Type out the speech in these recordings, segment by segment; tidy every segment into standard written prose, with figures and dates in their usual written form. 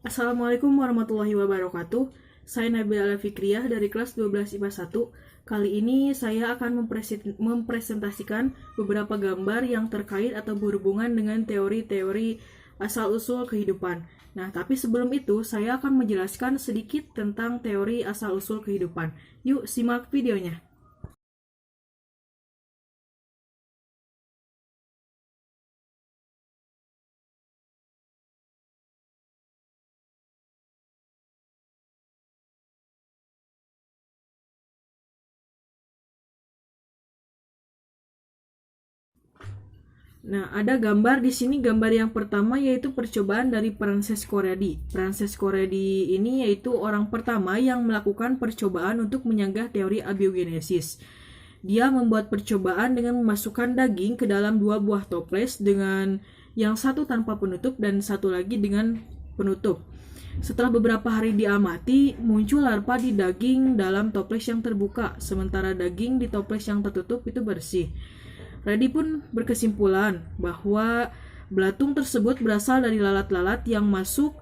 Assalamualaikum warahmatullahi wabarakatuh. Saya Nabila Fikriah dari kelas 12 IPA 1. Kali ini saya akan mempresentasikan beberapa gambar yang terkait atau berhubungan dengan teori-teori asal-usul kehidupan. Nah, tapi sebelum itu saya akan menjelaskan sedikit tentang teori asal-usul kehidupan. Yuk, simak videonya. Nah, ada gambar di sini, gambar yang pertama yaitu percobaan dari Francesco Redi. Francesco Redi ini yaitu orang pertama yang melakukan percobaan untuk menyanggah teori abiogenesis. Dia membuat percobaan dengan memasukkan daging ke dalam dua buah toples dengan yang satu tanpa penutup dan satu lagi dengan penutup. Setelah beberapa hari diamati, muncul larva di daging dalam toples yang terbuka, sementara daging di toples yang tertutup itu bersih. Redi pun berkesimpulan bahwa belatung tersebut berasal dari lalat-lalat yang masuk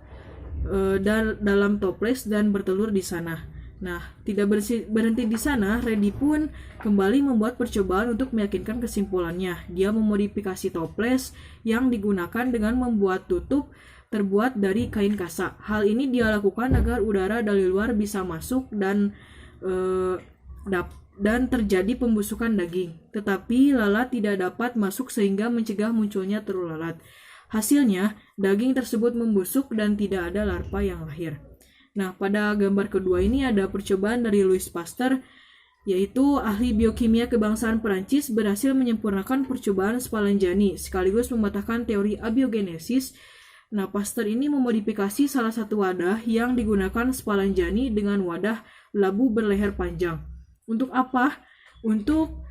dalam toples dan bertelur di sana. Nah, tidak berhenti di sana, Redi pun kembali membuat percobaan untuk meyakinkan kesimpulannya. Dia memodifikasi toples yang digunakan dengan membuat tutup terbuat dari kain kasa. Hal ini dia lakukan agar udara dari luar bisa masuk dan terjadi pembusukan daging. Tetapi lalat tidak dapat masuk sehingga mencegah munculnya telur lalat. Hasilnya, daging tersebut membusuk dan tidak ada larva yang lahir. Nah, pada gambar kedua ini ada percobaan dari Louis Pasteur, yaitu ahli biokimia kebangsaan Perancis, berhasil menyempurnakan percobaan Spallanzani sekaligus mematahkan teori abiogenesis. Nah, Pasteur ini memodifikasi salah satu wadah yang digunakan Spallanzani dengan wadah labu berleher panjang. Untuk apa? Untuk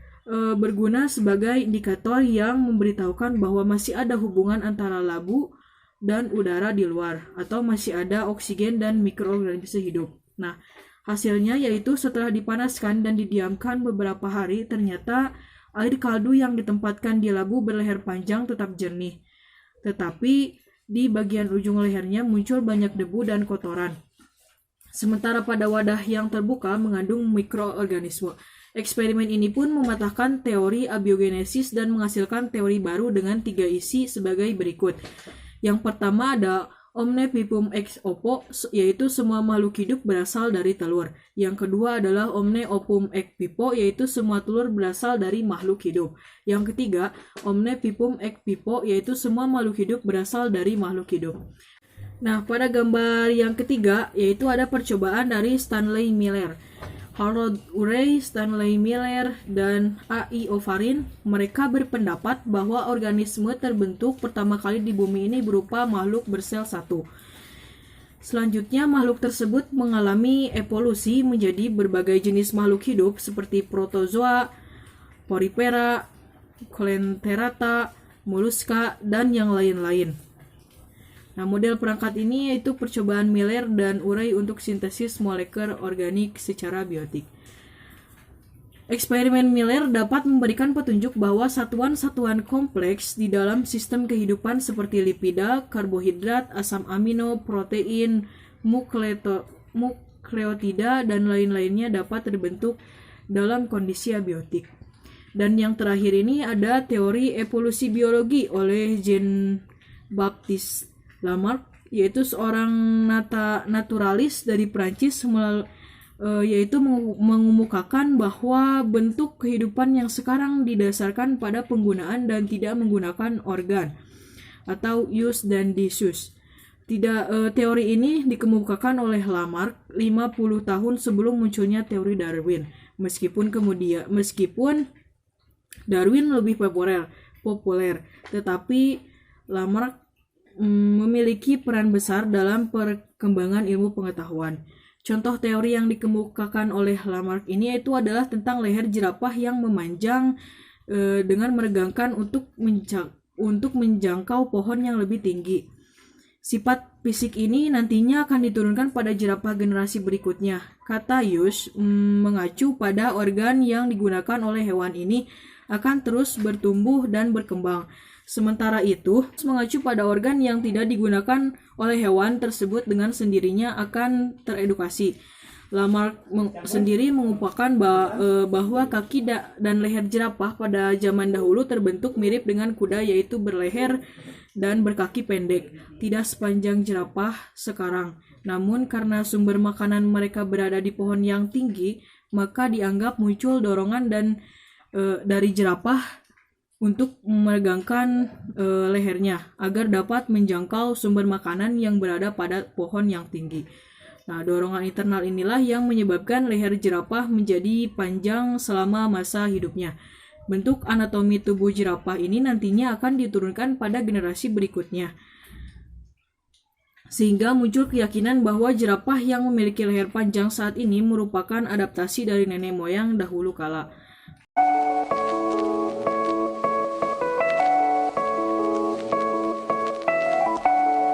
berguna sebagai indikator yang memberitahukan bahwa masih ada hubungan antara labu dan udara di luar, atau masih ada oksigen dan mikroorganisme hidup. Nah, hasilnya yaitu setelah dipanaskan dan didiamkan beberapa hari, ternyata air kaldu yang ditempatkan di labu berleher panjang tetap jernih. Tetapi di bagian ujung lehernya muncul banyak debu dan kotoran. Sementara pada wadah yang terbuka mengandung mikroorganisme. Eksperimen ini pun mematahkan teori abiogenesis dan menghasilkan teori baru dengan 3 isi sebagai berikut. Yang pertama ada omne vivum ex oppo, yaitu semua makhluk hidup berasal dari telur. Yang kedua adalah omne opum ex vivo, yaitu semua telur berasal dari makhluk hidup. Yang ketiga, omne vivum ex vivo, yaitu semua makhluk hidup berasal dari makhluk hidup. Nah, pada gambar yang ketiga, yaitu ada percobaan dari Stanley Miller. Harold Urey, Stanley Miller, dan A.I. O'Farin, mereka berpendapat bahwa organisme terbentuk pertama kali di bumi ini berupa makhluk bersel satu. Selanjutnya, makhluk tersebut mengalami evolusi menjadi berbagai jenis makhluk hidup seperti protozoa, porifera, coelenterata, moluska, dan yang lain-lain. Nah, model perangkat ini yaitu percobaan Miller dan Urey untuk sintesis molekul organik secara biotik. Eksperimen Miller dapat memberikan petunjuk bahwa satuan-satuan kompleks di dalam sistem kehidupan seperti lipida, karbohidrat, asam amino, protein, nukleotida, dan lain-lainnya dapat terbentuk dalam kondisi abiotik. Dan yang terakhir ini ada teori evolusi biologi oleh Jean-Baptiste Lamarck, yaitu seorang naturalis dari Prancis, yaitu mengemukakan bahwa bentuk kehidupan yang sekarang didasarkan pada penggunaan dan tidak menggunakan organ atau use dan disuse. Teori ini dikemukakan oleh Lamarck 50 tahun sebelum munculnya teori Darwin. Meskipun Darwin lebih populer, tetapi Lamarck memiliki peran besar dalam perkembangan ilmu pengetahuan. Contoh teori yang dikemukakan oleh Lamarck ini yaitu adalah tentang leher jerapah yang memanjang dengan meregangkan untuk menjangkau pohon yang lebih tinggi. Sifat fisik ini nantinya akan diturunkan pada jerapah generasi berikutnya. Kata use mengacu pada organ yang digunakan oleh hewan ini akan terus bertumbuh dan berkembang. Sementara itu, mengacu pada organ yang tidak digunakan oleh hewan tersebut dengan sendirinya akan teredukasi. Lamarck sendiri mengupakan bahwa kaki dan leher jerapah pada zaman dahulu terbentuk mirip dengan kuda, yaitu berleher dan berkaki pendek, tidak sepanjang jerapah sekarang. Namun karena sumber makanan mereka berada di pohon yang tinggi, maka dianggap muncul dorongan dari jerapah untuk meregangkan lehernya agar dapat menjangkau sumber makanan yang berada pada pohon yang tinggi. Nah, dorongan internal inilah yang menyebabkan leher jerapah menjadi panjang selama masa hidupnya. Bentuk anatomi tubuh jerapah ini nantinya akan diturunkan pada generasi berikutnya. Sehingga muncul keyakinan bahwa jerapah yang memiliki leher panjang saat ini merupakan adaptasi dari nenek moyang dahulu kala.